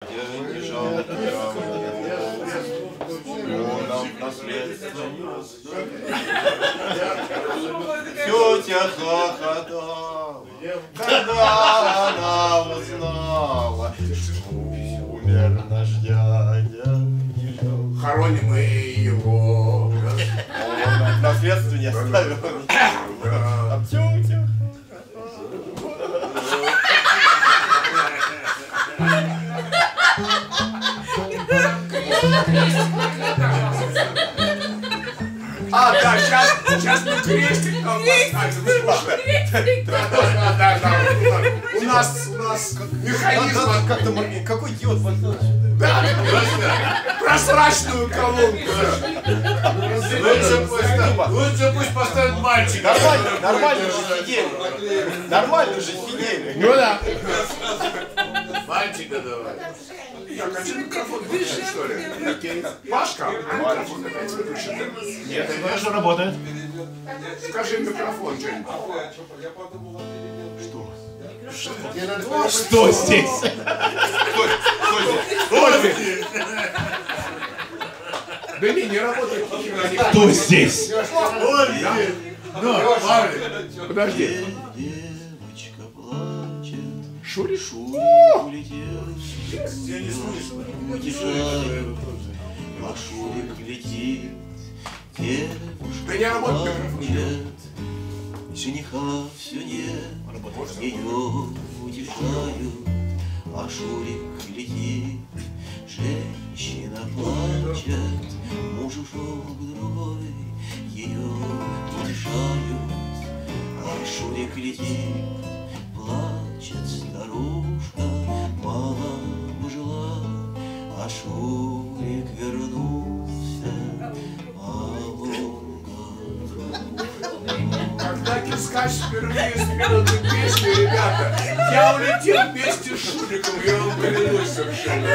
Не жалко нам наследство. Тетя хохотала, когда она узнала, что умер наш дядя. Хороним мы его. Он наследство не оставил. А тетя. А, да, сейчас мы крестик там поставим. Да. У нас механизм. Какой идиот? Да, прозрачную колонку. Лучше пусть поставят мальчика. Нормально же сидели. Нормально же сидели. Ну да. Мальчика давай. Так, а что микрофон выключить, что ли? Пашка, а микрофон опять выключен? Нет, хорошо работает. Скажи микрофон что-нибудь. Что здесь? Кто здесь? Да не работает. Кто здесь? Подожди. Девочка плачет. Шурик? Улетел. Я не слышу. Утешает. А Шурик летит. Девушка Да не работает микрофон. плачет. Жениха все нет. Ее утешают. А Шурик летит. Женщина плачет. Муж ушел к другой. Ее утешают. А Шурик летит. Плачет старушка, мало бы жила, а Шурик вернулся, а он Когда Кискач впервые спел эту песню, ребята, я улетел вместе с Шуриком, я вам клянусь совершенно.